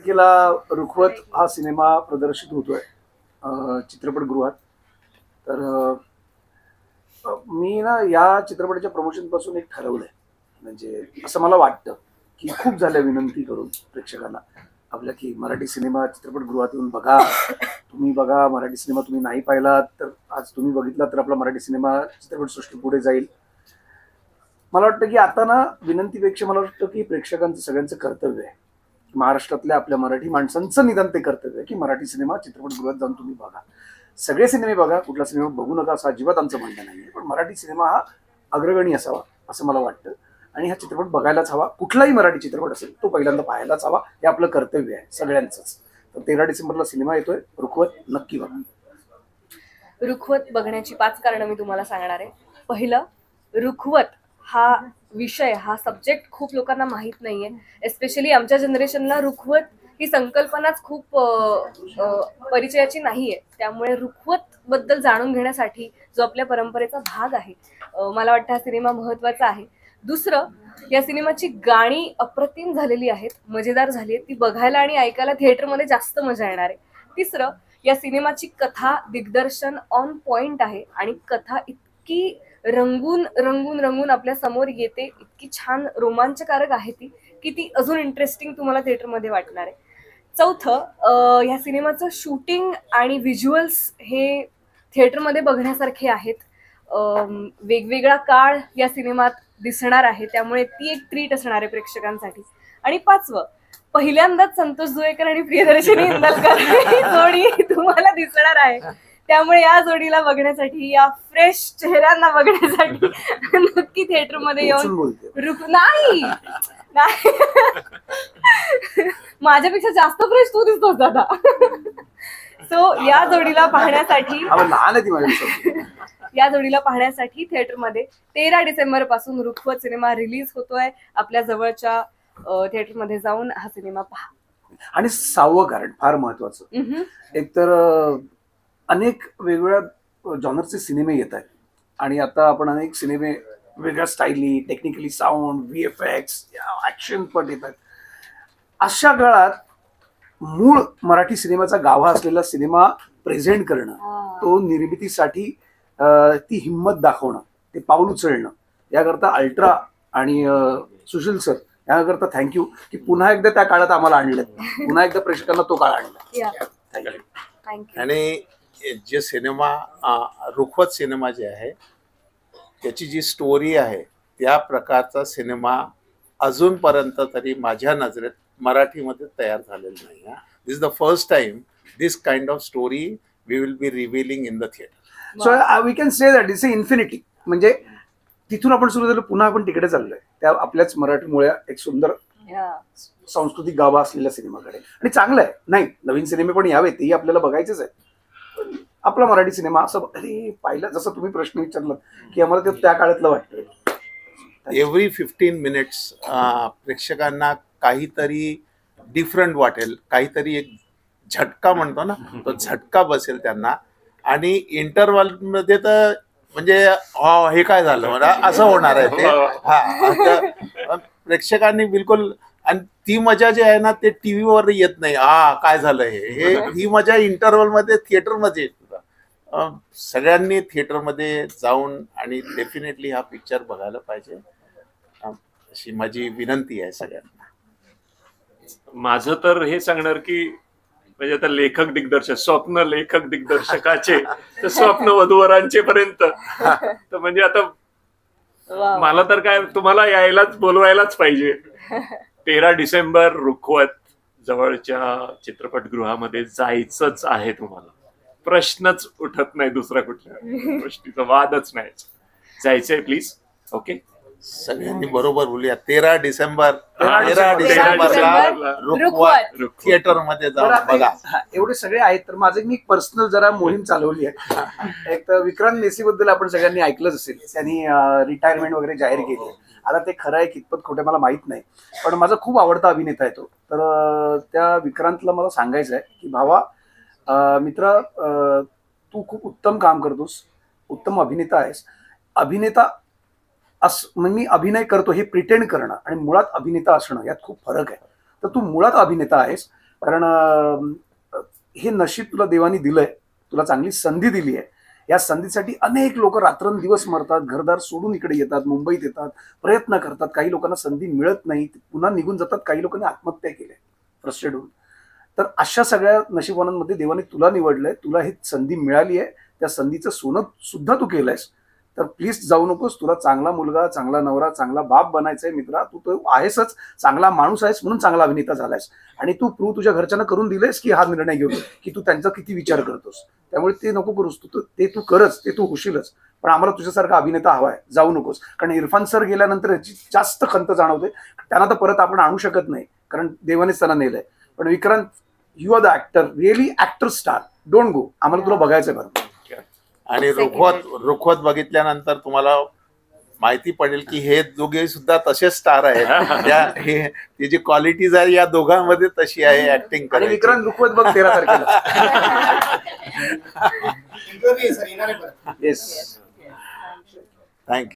तारखेला रुखवत हा सिनेमा प्रदर्शित होतोय चित्रपटगृहात. तर मी ना या चित्रपटाच्या प्रमोशन पासून एक ठरवलंय, म्हणजे असं मला वाटतं की खूप झाल्या विनंती करून प्रेक्षकांना आपल्या की मराठी सिनेमा चित्रपटगृहात येऊन बघा, तुम्ही बघा. मराठी सिनेमा तुम्ही नाही पाहिला तर आज तुम्ही बघितला तर आपला मराठी सिनेमा चित्रपटसृष्टी पुढे जाईल. मला वाटतं की आता ना विनंतीपेक्षा मला वाटतं की प्रेक्षकांचं सगळ्यांचं कर्तव्य आहे, महाराष्ट्रातल्या आपल्या मराठी माणसांचं निदान ते कर्तव्य आहे की मराठी सिनेमा चित्रपटगृहात जाऊन तुम्ही बघा. सगळे सिनेमे बघा, कुठला सिनेमा बघू नका असं अजिबात आमचं म्हणणं नाहीये, पण मराठी सिनेमा हा अग्रगणी असावा असं मला वाटतं. आणि हा चित्रपट बघायलाच हवा. कुठलाही मराठी चित्रपट असेल तो पहिल्यांदा पाहायलाच हवा, हे आपलं कर्तव्य आहे सगळ्यांचंच. तर 13 डिसेंबरला सिनेमा येतोय रुखवत, नक्की बघा. रुखवत बघण्याची 5 कारणं मी तुम्हाला सांगणार आहे. पहिलं, रुखवत हा विषय, हा सब्जेक्ट खूप लोकांना माहीत नाहीये. एस्पेशली आमच्या जनरेशनला रुखवत ही संकल्पनाच खूप परिचयाची नाहीये. त्यामुळे रुखवत बद्दल जाणून घेण्यासाठी जो आपल्या परंपरेचा भाग आहे, मला वाटतं हा सिनेमा महत्त्वाचा आहे. दुसरं, या सिनेमाची गाणी अप्रतिम झालेली आहेत, मजेदार झाली आहेत. ती बघायला आणि ऐकायला थिएटरमध्ये जास्त मजा येणार आहे. तिसरं, या सिनेमाची कथा, दिग्दर्शन ऑन पॉइंट आहे आणि कथा इतकी रंगून रंगून रंगून आपल्या समोर येते, इतकी छान रोमांचकारक आहे ती, की ती अजून इंटरेस्टिंग तुम्हाला थिएटरमध्ये वाटणार आहे. चौथं, ह्या सिनेमाचं शूटिंग आणि व्हिज्युअल्स हे थिएटरमध्ये बघण्यासारखे आहेत. वेगवेगळा काळ या सिनेमात दिसणार आहे, त्यामुळे ती एक ट्रीट असणार आहे प्रेक्षकांसाठी. आणि 5वं, पहिल्यांदाच संतोष जुळेकर आणि प्रियदर्शनी इंदलकर ही जोडी तुम्हाला दिसणार आहे. त्यामुळे या जोडीला बघण्यासाठी, या फ्रेश चेहऱ्यांना बघण्यासाठी नक्की थिएटरमध्ये येऊन नाही माझ्यापेक्षा जास्त फ्रेश तू दिसतोस दादा. सो या जोडीला पाहण्यासाठी थिएटरमध्ये 13 डिसेंबर पासून रुखवत सिनेमा रिलीज होतोय. आपल्या जवळच्या थिएटरमध्ये जाऊन हा सिनेमा पहा. आणि 6वं कारण फार महत्वाचं, एकतर अनेक वेगवेगळ्या जॉनरचे सिनेमे येत आहेत आणि आता आपण अनेक सिनेमे वेगळ्या स्टाईलनी, टेक्निकली, साऊंड, VFX, ऍक्शन पण येत आहेत. अशा काळात मूळ मराठी सिनेमाचा गाभा असलेला सिनेमा प्रेझेंट करणं, तो निर्मितीसाठी ती हिंमत दाखवणं, ते पाऊल उचलणं, याकरता अल्ट्रा आणि सुशील सर याकरता थँक्यू की पुन्हा एकदा त्या काळात आम्हाला आणलं, पुन्हा एकदा प्रेक्षकांना तो काळ आणला. थँक्यू. आणि जे सिनेमा रुखवत सिनेमा जे आहे त्याची जी स्टोरी आहे त्या प्रकारचा सिनेमा अजूनपर्यंत तरी माझ्या नजरेत मराठीमध्ये तयार झालेला नाही. This is the first time this kind of story we will be revealing in the theatre. So we can say that it's a infinity. म्हणजे तिथून आपण सुरू झालं, पुन्हा आपण तिकडे चाललोय त्या आपल्याच मराठीमुळे एक सुंदर सांस्कृतिक गाभा असलेल्या सिनेमाकडे. आणि चांगलं आहे, नाही नवीन सिनेमे पण यावेत, तेही आपल्याला बघायचेच आहे. आपला मराठी सिनेमा असं अरे पाहिलं, जसं तुम्ही प्रश्न विचारला की आम्हाला ते त्या काळातलं वाटतं. एव्हरी 15 मिनिट्स प्रेक्षकांना काहीतरी डिफरंट वाटेल, काहीतरी एक झटका म्हणतो ना, तो झटका बसेल त्यांना. आणि इंटरव्हलमध्ये तर म्हणजे हे काय झालं मला असं होणार आहे ते. प्रेक्षकांनी बिलकुल, आणि ती मजा जी आहे ना ते टीव्हीवर येत नाही. काय झालं हे ही मजा इंटरव्हलमध्ये थिएटरमध्ये येत. सगळ्यांनी थिएटरमध्ये जाऊन आणि डेफिनेटली हा पिक्चर बघायला पाहिजे, अशी माझी विनंती आहे सगळ्यांना. माझं तर हे सांगणार की म्हणजे आता लेखक दिग्दर्शक, स्वप्न लेखक दिग्दर्शकाचे तर स्वप्न वधूवरांचे पर्यंत, तर म्हणजे आता मला तर काय तुम्हाला यायलाच बोलवायलाच पाहिजे. 13 डिसेंबर रुखवत जवळच्या चित्रपटगृहामध्ये जायचंच आहे तुम्हाला. प्रश्नच उठत नाही, दुसरा कुठल्या गोष्टीचा वादच नाही. जायचंय प्लीज. ओके, सगळ्यांनी बरोबर बोलूया. 13 डिसेंबरला रुखवत थिएटरमध्ये जाऊन बघा. एवढे सगळे आहेत. तर माझं मी पर्सनल जरा मोहीम चालवली आहे. एक तर विक्रांत मेसी बद्दल आपण सगळ्यांनी ऐकलंच असेल, त्यांनी रिटायरमेंट वगैरे जाहीर केली. आता ते खरं आहे कितपत खोटं मला माहित नाही, पण माझा खूप आवडता अभिनेता आहे तो. तर त्या विक्रांतला मला सांगायचं आहे की भावा, मित्र, तू खूप उत्तम काम करतोस, उत्तम अभिनेता आहेस. अभिनेता मी अभिनय करतो हे प्रिटेंड करणं आणि मुळात अभिनेता असणं यात खूप फरक आहे. तर तू मुळात अभिनेता आहेस, कारण हे नशीब तुला देवानी दिलंय, तुला चांगली संधी दिली आहे. या संधीसाठी अनेक लोक रात्रंदिवस मरतात, घरदार सोडून इकडे येतात, मुंबईत येतात, प्रयत्न करतात. काही लोकांना संधी मिळत नाही, पुन्हा निघून जातात. काही लोकांनी आत्महत्या केल्या फ्रस्ट्रेट होऊन. तर अशा सगळ्या नशिबवानांमध्ये देवाने तुला निवडलंय, तुला ही संधी मिळाली आहे. त्या संधीचं सोनं सुद्धा तू केलंयस. तर प्लीज जाऊ नकोस. तुला चांगला मुलगा, चांगला नवरा, चांगला बाप बनायचंय मित्रा. तू तो आहेसच, चांगला माणूस आहेस म्हणून चांगला अभिनेता झालायस. आणि तू प्रूव्ह तुझ्या घरच्यांना करून दिलेस की हा निर्णय घेऊन की तू त्यांचा किती विचार करतोस. त्यामुळे ते नको करूस. ते तू करच, ते तू होशीलच. पण आम्हाला तुझ्यासारखा अभिनेता हवाय. जाऊ नकोस. कारण इरफान सर गेल्यानंतर याची जास्त खंत जाणवते. त्यांना तर परत आपण आणू शकत नाही कारण देवानेच त्यांना नेलंय. पण Vikrant, you are the actor, really actor star. Don't go. आम्हाला तुला बघायचंय बरं. आणि रुखवत बघितल्यानंतर तुम्हाला माहिती पडेल की हे दोघे सुद्धा तसेच स्टार आहेत. ही जी क्वालिटीज आहे या दोघांमध्ये तशी आहे ऍक्टिंग आणि करायची. विक्रांत रुखवत बघ 13 तारखेला. येस. थँक्यू.